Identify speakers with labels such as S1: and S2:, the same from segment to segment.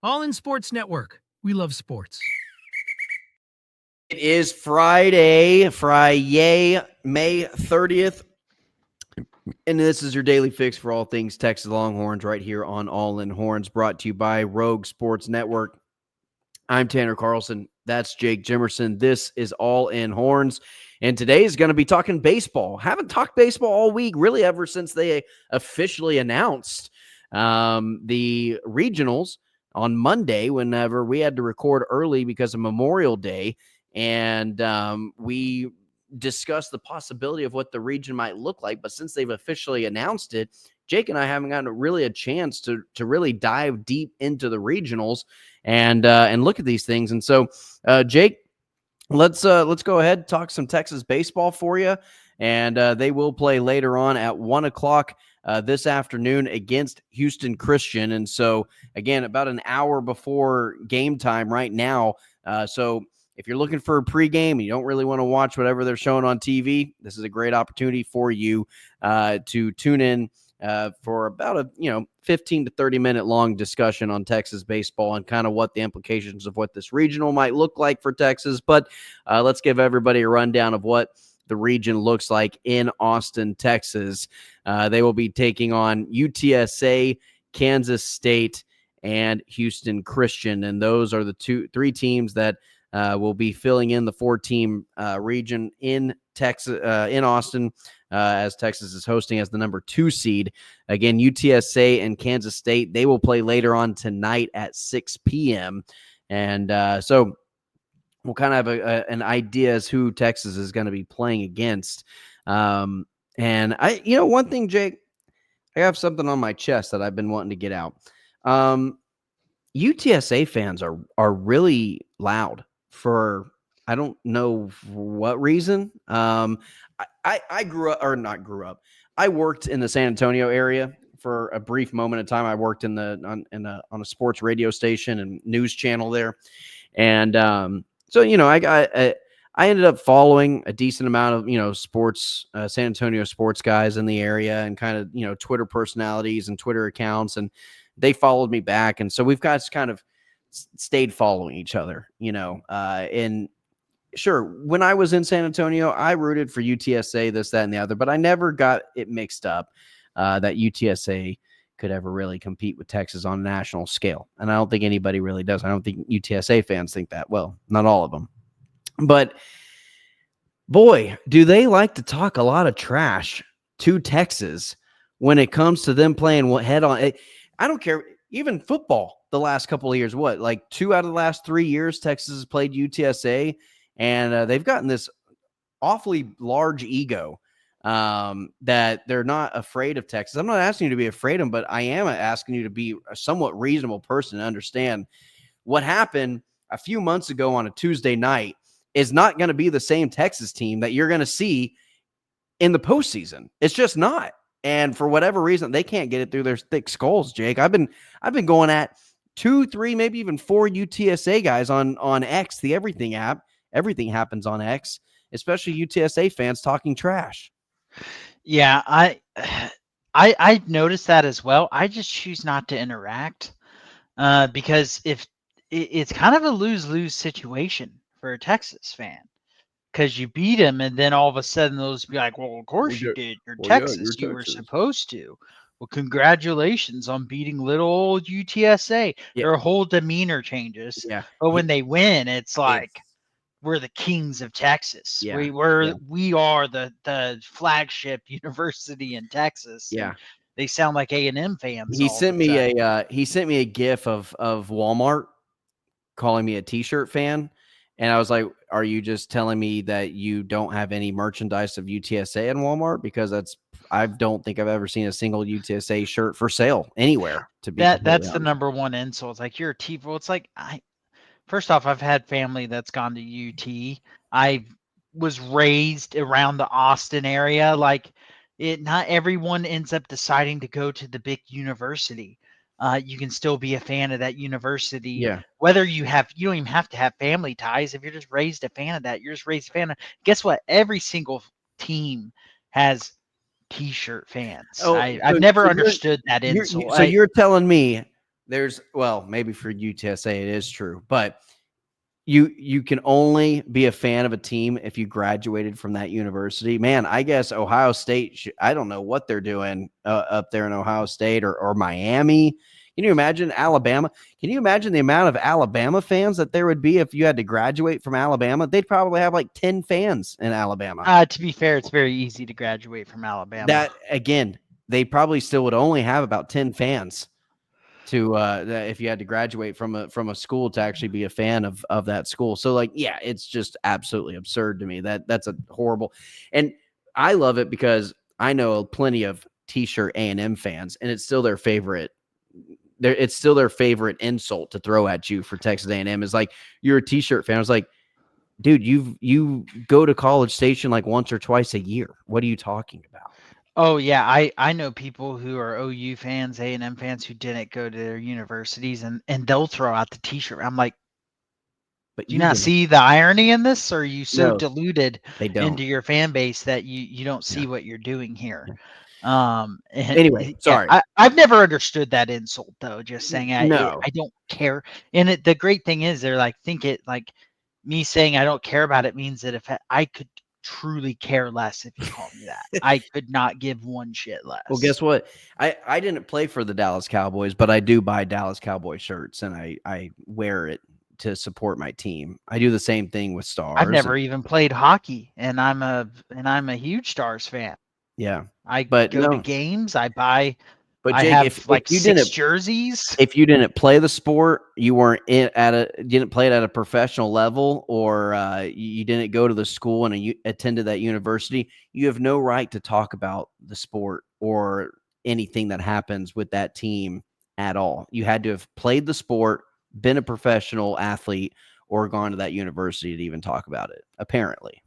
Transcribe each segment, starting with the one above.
S1: All in Sports Network. We love sports.
S2: It is Friday, May 30th. And this is your daily fix for all things Texas Longhorns right here on All In Horns, brought to you by Rogue Sports Network. I'm Tanner Carlson. That's Jake Jimerson. This is All In Horns. And today is going to be talking baseball. Haven't talked baseball all week, really, ever since they officially announced the regionals on Monday, whenever we had to record early because of Memorial Day. And we discussed the possibility of what the region might look like. But since they've officially announced it, Jake and I haven't gotten really a chance to really dive deep into the regionals and look at these things. And so, Jake, let's go ahead and talk some Texas baseball for you. And they will play later on at 1:00 this afternoon against Houston Christian. And so, again, about an hour before game time right now. So if you're looking for a pregame and you don't really want to watch whatever they're showing on TV, this is a great opportunity for you to tune in for about a 15 to 30 minute long discussion on Texas baseball and kind of what the implications of what this regional might look like for Texas. But let's give everybody a rundown of what the region looks like in Austin, Texas. They will be taking on UTSA, Kansas State, and Houston Christian, and those are the three teams that will be filling in the 4-team region in Texas, in Austin, as Texas is hosting as the number 2 seed. Again, UTSA and Kansas State, they will play later on tonight at 6 p.m. And so we'll kind of have an idea as who Texas is going to be playing against. And one thing, Jake, I have something on my chest that I've been wanting to get out. UTSA fans are really loud for, I don't know for what reason. I grew up, or not grew up. I worked in the San Antonio area for a brief moment of time. I worked on a sports radio station and news channel there. And so, I ended up following a decent amount of, sports, San Antonio sports guys in the area and kind of, Twitter personalities and Twitter accounts. And they followed me back. And so we've guys kind of stayed following each other, and sure, when I was in San Antonio, I rooted for UTSA, this, that, and the other, but I never got it mixed up that UTSA could ever really compete with Texas on a national scale. And I don't think anybody really does. I don't think UTSA fans think that. Well, not all of them. But boy, do they like to talk a lot of trash to Texas when it comes to them playing head on. I don't care. Even football, the last couple of years, like 2 out of the last 3 years, Texas has played UTSA, and they've gotten this awfully large ego that they're not afraid of Texas. I'm not asking you to be afraid of them, but I am asking you to be a somewhat reasonable person to understand what happened a few months ago on a Tuesday night is not going to be the same Texas team that you're going to see in the postseason. It's just not. And for whatever reason, they can't get it through their thick skulls, Jake. I've been going at 2, 3, maybe even 4 UTSA guys on X, the Everything app. Everything happens on X, especially UTSA fans talking trash.
S3: Yeah, I noticed that as well. I just choose not to interact because if it's kind of a lose-lose situation for a Texas fan. Because you beat them, and then all of a sudden those be like, well, of course you did. You're Texas. You were supposed to. Well, congratulations on beating little old UTSA.
S2: Yeah.
S3: Their whole demeanor changes.
S2: Yeah.
S3: But when they win, it's like we're the kings of Texas.
S2: Yeah.
S3: We are the flagship university in Texas.
S2: Yeah.
S3: They sound like A&M fans.
S2: He sent me a GIF of Walmart calling me a T-shirt fan. And I was like, are you just telling me that you don't have any merchandise of UTSA in Walmart? Because I don't think I've ever seen a single UTSA shirt for sale anywhere. That's
S3: the number one insult. It's like, you're a T. Well, it's like, first off, I've had family that's gone to UT. I was raised around the Austin area. Like, not everyone ends up deciding to go to the big university. You can still be a fan of that university.
S2: Yeah.
S3: Whether you don't even have to have family ties. If you're just raised a fan of that, you're just raised a fan of. Guess what? Every single team has T-shirt fans. I've never understood that insult.
S2: So you're telling me maybe for UTSA it is true, but you can only be a fan of a team if you graduated from that university. Man, I guess Ohio State, I don't know what they're doing up there in Ohio State or Miami. Can you imagine Alabama? Can you imagine the amount of Alabama fans that there would be if you had to graduate from Alabama? They'd probably have like 10 fans in Alabama.
S3: To be fair, it's very easy to graduate from Alabama.
S2: That, again, they probably still would only have about 10 fans to if you had to graduate from a school to actually be a fan of that school. So like, yeah, it's just absolutely absurd to me. That's a horrible. And I love it because I know plenty of t-shirt A&M fans, and it's still their favorite. It's still their favorite insult to throw at you for Texas A&M is like, you're a t-shirt fan. I was like, dude, you go to College Station like once or twice a year. What are you talking about?
S3: Oh yeah, I know people who are OU fans, A&M fans who didn't go to their universities, and they'll throw out the T-shirt. I'm like,
S2: But
S3: do you
S2: you
S3: not
S2: didn't.
S3: see the irony in this? Or are you so
S2: No,
S3: deluded
S2: they don't.
S3: into your fan base that you don't see
S2: Yeah.
S3: what you're doing here? And
S2: Anyway,
S3: yeah,
S2: sorry.
S3: I've never understood that insult though. Just saying
S2: No.
S3: I don't care. And the great thing is they're like, think it like me saying I don't care about it means that if I could truly care less if you call me that. I could not give one shit less.
S2: Well, guess what? I didn't play for the Dallas Cowboys, but I do buy Dallas Cowboy shirts, and I wear it to support my team. I do the same thing with Stars.
S3: I've never even played hockey, and I'm a huge Stars fan.
S2: Yeah,
S3: I
S2: but
S3: go to
S2: no.
S3: games.
S2: But
S3: I
S2: Jake,
S3: have like 6 jerseys.
S2: if you didn't play the sport, you weren't didn't play it at a professional level, or you didn't go to the school and you attended that university, you have no right to talk about the sport or anything that happens with that team at all. You had to have played the sport, been a professional athlete, or gone to that university to even talk about it, apparently.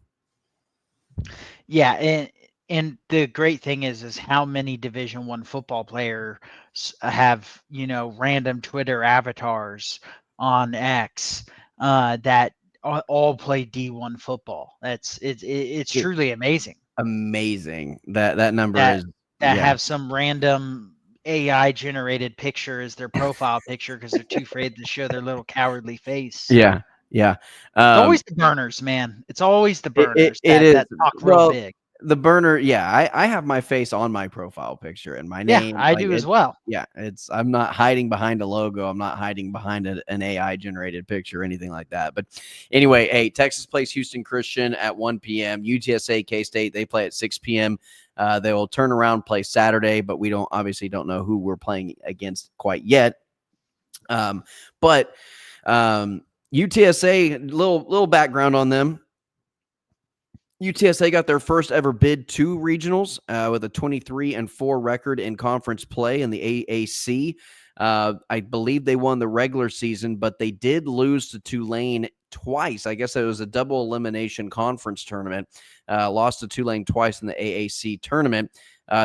S3: Yeah, and the great thing is how many Division 1 football players have, random Twitter avatars on X that all play D1 football. It's
S2: Dude,
S3: truly amazing
S2: amazing. That number
S3: that
S2: is,
S3: that
S2: yeah.
S3: have some random AI generated picture as their profile picture because they're too afraid to show their little cowardly face.
S2: Yeah. Yeah.
S3: It's always the burners, man. It's always the burners
S2: It is.
S3: that talk real
S2: Well,
S3: big.
S2: the burner, yeah, I have my face on my profile picture and my
S3: Yeah,
S2: name,
S3: I
S2: like
S3: do as
S2: it.
S3: well.
S2: Yeah, I'm not hiding behind a logo. I'm not hiding behind an AI generated picture or anything like that. But anyway, hey, Texas plays Houston Christian at 1 p.m. UTSA K-State, they play at 6 p.m. They will turn around, play Saturday, but we obviously don't know who we're playing against quite yet. But UTSA, little background on them. UTSA got their first ever bid to regionals with a 23-4 record in conference play in the AAC. I believe they won the regular season, but they did lose to Tulane twice. I guess it was a double elimination conference tournament. Lost to Tulane twice in the AAC tournament.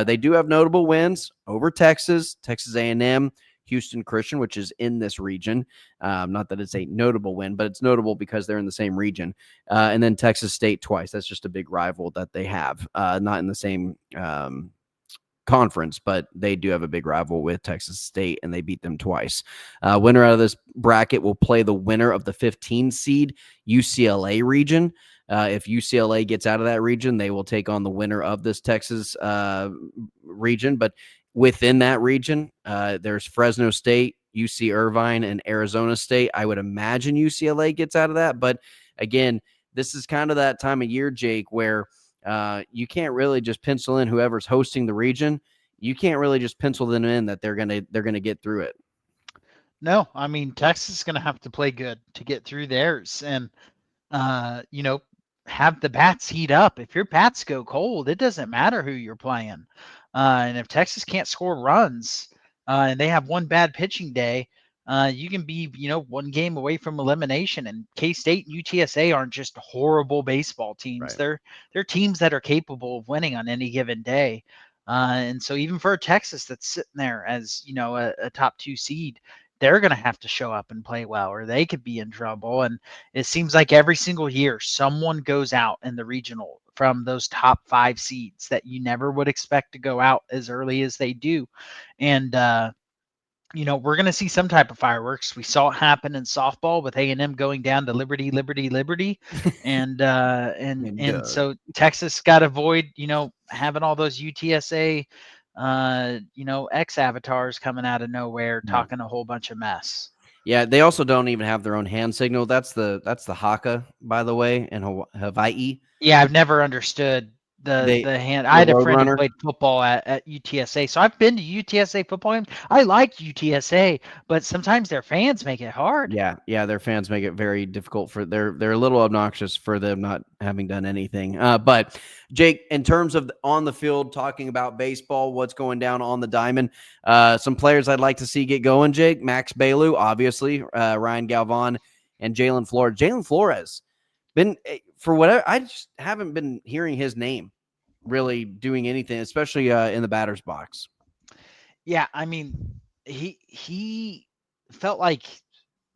S2: They do have notable wins over Texas A&M, Houston Christian, which is in this region. Not that it's a notable win, but it's notable because they're in the same region. And then Texas State twice. That's just a big rival that they have. Not in the same conference, but they do have a big rival with Texas State, and they beat them twice. Winner out of this bracket will play the winner of the 15 seed UCLA region. If UCLA gets out of that region, they will take on the winner of this Texas region. But within that region, there's Fresno State, UC Irvine, and Arizona State. I would imagine UCLA gets out of that. But again, this is kind of that time of year, Jake, where you can't really just pencil in whoever's hosting the region. You can't really just pencil them in that they're gonna get through it.
S3: No, I mean Texas is going to have to play good to get through theirs, and have the bats heat up. If your bats go cold, it doesn't matter who you're playing. And if Texas can't score runs and they have one bad pitching day, you can be, one game away from elimination. And K-State and UTSA aren't just horrible baseball teams.
S2: Right.
S3: They're teams that are capable of winning on any given day. And so even for Texas that's sitting there as, a top 2 seed, they're going to have to show up and play well, or they could be in trouble. And it seems like every single year someone goes out in the regional from those top 5 seeds that you never would expect to go out as early as they do. And we're going to see some type of fireworks. We saw it happen in softball with A&M going down to Liberty, Liberty, Liberty, and
S2: And
S3: so Texas got to avoid having all those UTSA X avatars coming out of nowhere
S2: yeah.
S3: talking a whole bunch of mess.
S2: Yeah, they also don't even have their own hand signal. That's the haka, by the way, in Hawaii.
S3: Yeah, I've never understood the
S2: They
S3: hand. I
S2: the
S3: had a
S2: road
S3: friend who
S2: runner.
S3: played football at UTSA, so I've been to UTSA football games. I like UTSA, but sometimes their fans make it hard.
S2: Yeah, their fans make it very difficult for they're a little obnoxious for them not having done anything. But Jake, in terms of on the field, talking about baseball, what's going down on the diamond, some players I'd like to see get going. Jake, Max Bailu, obviously, Ryan Galvan, and Jalen Flores. Jalen Flores been for whatever I just haven't been hearing his name really doing anything, especially in the batter's box.
S3: Yeah, I mean, he felt like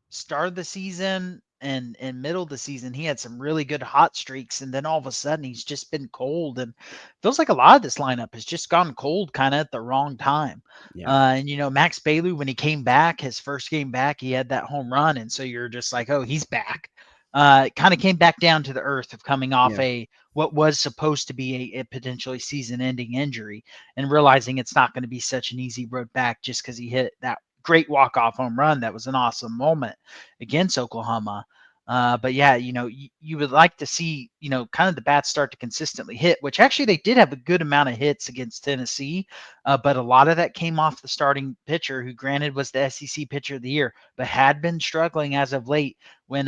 S3: start of the season and middle of the season, he had some really good hot streaks, and then all of a sudden he's just been cold, and feels like a lot of this lineup has just gone cold kind of at the wrong time.
S2: Yeah,
S3: And Max Bailu, when he came back, his first game back, he had that home run, and so you're just like, oh, he's back. Kind of came back down to the earth of coming off
S2: yeah,
S3: what was supposed to be a potentially season-ending injury, and realizing it's not going to be such an easy road back just because he hit that great walk-off home run. That was an awesome moment against Oklahoma. But yeah, you would like to see, kind of the bats start to consistently hit, which actually they did have a good amount of hits against Tennessee. But a lot of that came off the starting pitcher, who granted was the SEC pitcher of the year, but had been struggling as of late. When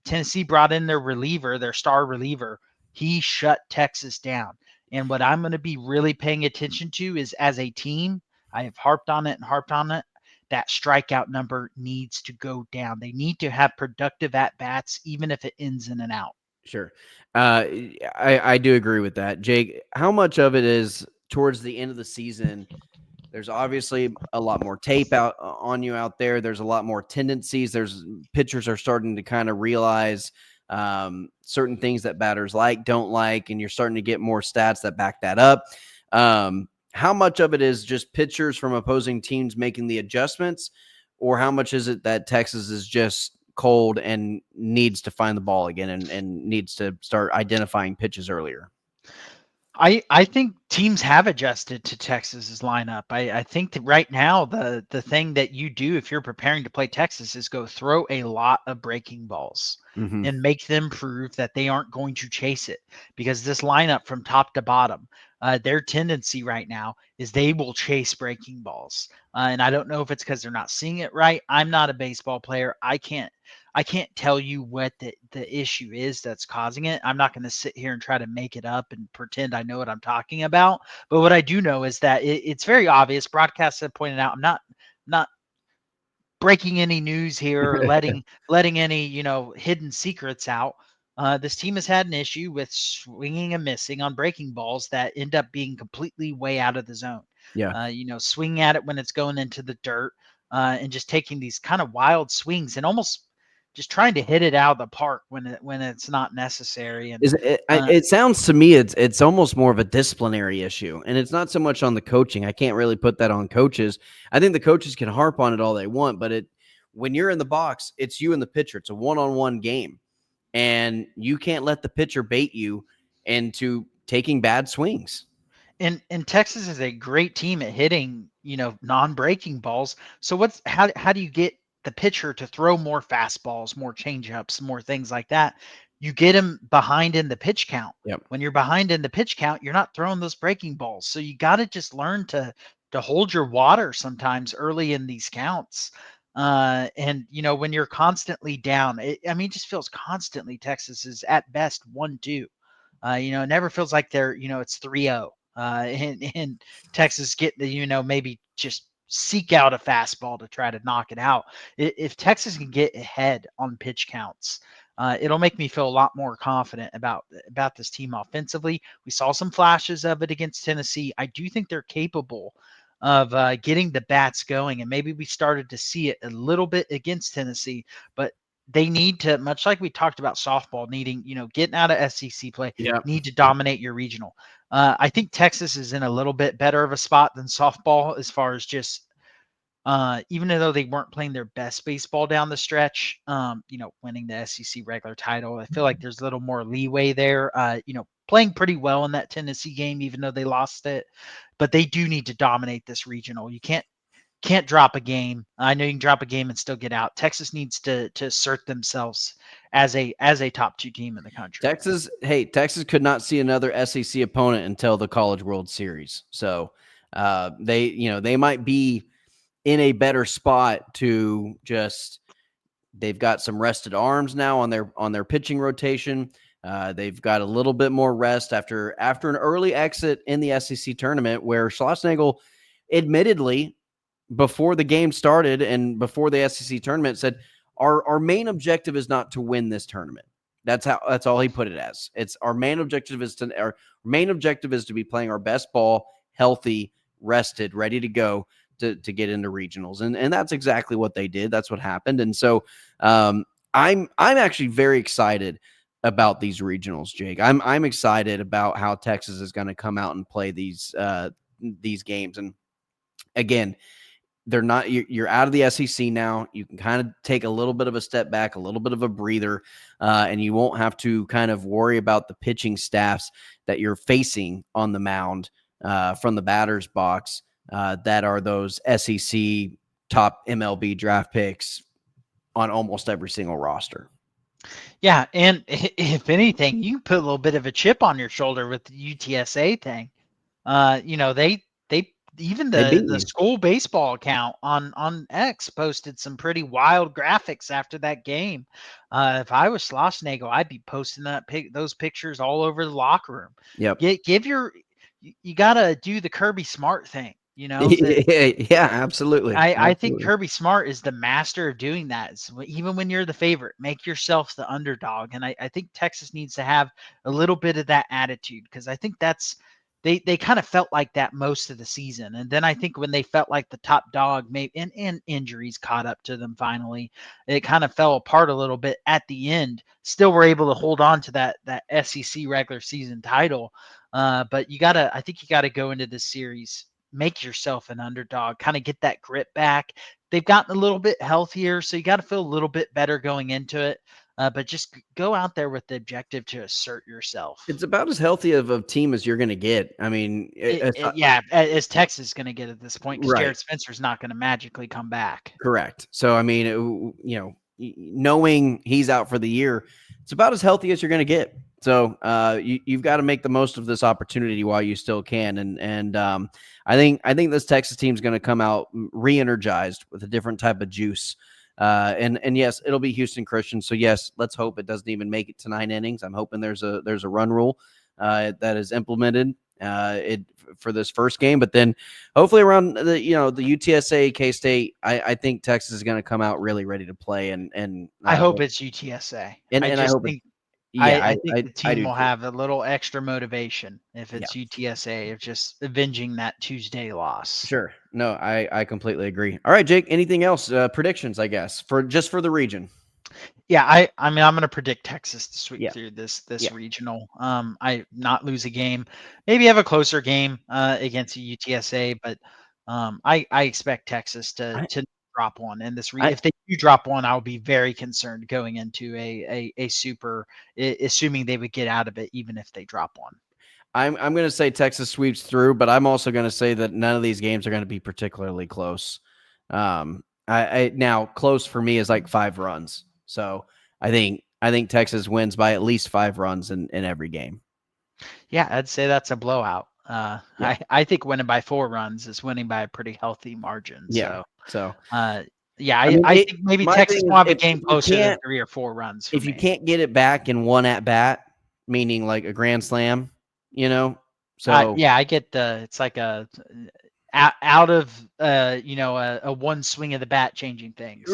S3: Tennessee brought in their reliever, their star reliever, he shut Texas down. And what I'm going to be really paying attention to is, as a team, I have harped on it, that strikeout number needs to go down. They need to have productive at-bats, even if it ends in an out.
S2: sure. I do agree with that, Jake. How much of it is towards the end of the season? There's obviously a lot more tape out on you out there. There's a lot more tendencies. There's pitchers are starting to kind of realize certain things that batters don't like, and you're starting to get more stats that back that up. How much of it is just pitchers from opposing teams making the adjustments, or how much is it that Texas is just cold and needs to find the ball again and needs to start identifying pitches earlier?
S3: I think teams have adjusted to Texas's lineup. I think that right now the thing that you do if you're preparing to play Texas is go throw a lot of breaking balls
S2: Mm-hmm.
S3: and make them prove that they aren't going to chase it, because this lineup from top to bottom, their tendency right now is they will chase breaking balls. And I don't know if it's because they're not seeing it right. I'm not a baseball player. I can't tell you what the issue is that's causing it. I'm not going to sit here and try to make it up and pretend I know what I'm talking about. But what I do know is that it's very obvious. Broadcasts have pointed out. I'm not breaking any news here or letting any hidden secrets out. This team has had an issue with swinging and missing on breaking balls that end up being completely way out of the zone.
S2: Yeah.
S3: Swinging at it when it's going into the dirt, and just taking these kind of wild swings and almost just trying to hit it out of the park when it's not necessary. And
S2: Is it,
S3: uh,
S2: it sounds to me it's almost more of a disciplinary issue, and it's not so much on the coaching. I can't really put that on coaches. I think the coaches can harp on it all they want, but when you're in the box, it's you and the pitcher. It's a one-on-one game, and you can't let the pitcher bait you into taking bad swings.
S3: and Texas is a great team at hitting, non-breaking balls. So how do you get the pitcher to throw more fastballs, more changeups, more things like that? You get him behind in the pitch count.
S2: Yep.
S3: When you're behind in the pitch count, you're not throwing those breaking balls. So you got to just learn to hold your water sometimes early in these counts. And when you're constantly down, it just feels constantly Texas is at best 1-2. It never feels like it's 3-0. And Texas get maybe just seek out a fastball to try to knock it out. If Texas can get ahead on pitch counts, it'll make me feel a lot more confident about this team offensively. We saw some flashes of it against Tennessee. I do think they're capable of getting the bats going, and maybe we started to see it a little bit against Tennessee, but they need to, much like we talked about softball, needing, getting out of SEC play,
S2: Yeah.
S3: need to dominate your regional. I think Texas is in a little bit better of a spot than softball as far as just even though they weren't playing their best baseball down the stretch, winning the SEC regular title, I feel like there's a little more leeway there. Playing pretty well in that Tennessee game, even though they lost it, but they do need to dominate this regional. You can't drop a game. I know you can drop a game and still get out. Texas needs to assert themselves as a top 2 team in the country.
S2: Texas could not see another SEC opponent until the College World Series. So they might be in a better spot to just, they've got some rested arms now on their pitching rotation. They've got a little bit more rest after an early exit in the SEC tournament, where Schlossnagle, admittedly, before the game started and before the SEC tournament, said our main objective is not to win this tournament. That's all he put it as. It's our main objective is to be playing our best ball, healthy, rested, ready to go to get into regionals. And that's exactly what they did. That's what happened. And so I'm actually very excited about these regionals, Jake. I'm excited about how Texas is going to come out and play these games. And again, they're not, you're out of the SEC now. You can kind of take a little bit of a step back, a little bit of a breather, and you won't have to kind of worry about the pitching staffs that you're facing on the mound from the batter's box that are those SEC top MLB draft picks on almost every single roster.
S3: Yeah, and if anything, you put a little bit of a chip on your shoulder with the UTSA thing. They even the school baseball account on X posted some pretty wild graphics after that game. If I was Schlossnagle, I'd be posting those pictures all over the locker room.
S2: Yep.
S3: You gotta do the Kirby Smart thing.
S2: Yeah, absolutely.
S3: I think Kirby Smart is the master of doing that. Even when you're the favorite, make yourself the underdog. And I think Texas needs to have a little bit of that attitude, because I think they kind of felt like that most of the season. And then I think when they felt like the top dog, maybe and injuries caught up to them finally, it kind of fell apart a little bit at the end. Still were able to hold on to that SEC regular season title. But I think you gotta go into this series, make yourself an underdog, kind of get that grit back. They've gotten a little bit healthier, so you got to feel a little bit better going into it. But just go out there with the objective to assert yourself.
S2: It's about as healthy of a team as you're going to get. I mean,
S3: as Texas is going to get at this point, because
S2: right.
S3: Jared Spencer's not going to magically come back.
S2: Correct. So, I mean, knowing he's out for the year, it's about as healthy as you're going to get. So you've got to make the most of this opportunity while you still can. And I think this Texas team is going to come out re-energized with a different type of juice. And yes, it'll be Houston Christian. So yes, let's hope it doesn't even make it to 9 innings. I'm hoping there's a run rule that is implemented for this first game, but then hopefully around the UTSA K-State, I think Texas is going to come out really ready to play. And
S3: I hope it's UTSA. I think the team will have a little extra motivation if it's UTSA, of just avenging that Tuesday loss.
S2: Sure. No, I completely agree. All right, Jake, anything else? Predictions, I guess, for the region.
S3: Yeah, I mean, I'm going to predict Texas to sweep through this regional. I not lose a game, maybe have a closer game against UTSA, but I expect Texas to drop one. And if they do drop one, I'll be very concerned going into a super, assuming they would get out of it, even if they drop one.
S2: I'm going to say Texas sweeps through, but I'm also going to say that none of these games are going to be particularly close. Now close for me is like 5 runs. So I think Texas wins by at least 5 runs in every game.
S3: Yeah, I'd say that's a blowout. I think winning by 4 runs is winning by a pretty healthy margin.
S2: Yeah.
S3: I think maybe Texas will have a game closer than 3 or 4 runs.
S2: If you can't get it back in one at bat, meaning like a grand slam, so
S3: I get it's like a out of a one swing of the bat changing things.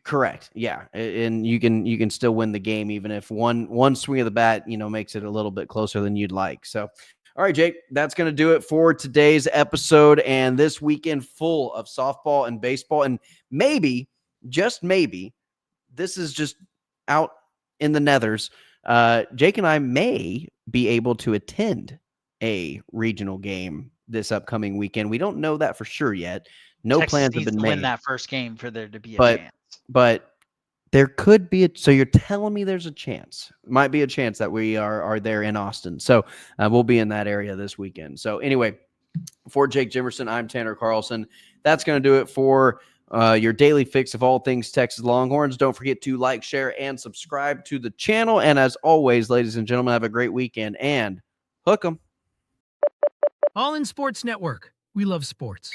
S2: Correct. Yeah, and you can still win the game even if one swing of the bat makes it a little bit closer than you'd like. So all right, Jake, that's going to do it for today's episode and this weekend full of softball and baseball. And maybe, just maybe, this is just out in the nethers. Jake and I may be able to attend a regional game this upcoming weekend. We don't know that for sure yet. No
S3: Texas
S2: plans have
S3: needs
S2: been
S3: to
S2: made.
S3: win that first game for there to be a
S2: But-
S3: chance.
S2: But there could be so you're telling me there's a chance. Might be a chance that we are there in Austin. So we'll be in that area this weekend. So anyway, for Jake Jimerson, I'm Tanner Carlson. That's going to do it for your daily fix of all things Texas Longhorns. Don't forget to like, share, and subscribe to the channel. And as always, ladies and gentlemen, have a great weekend and hook 'em.
S1: All in Sports Network. We love sports.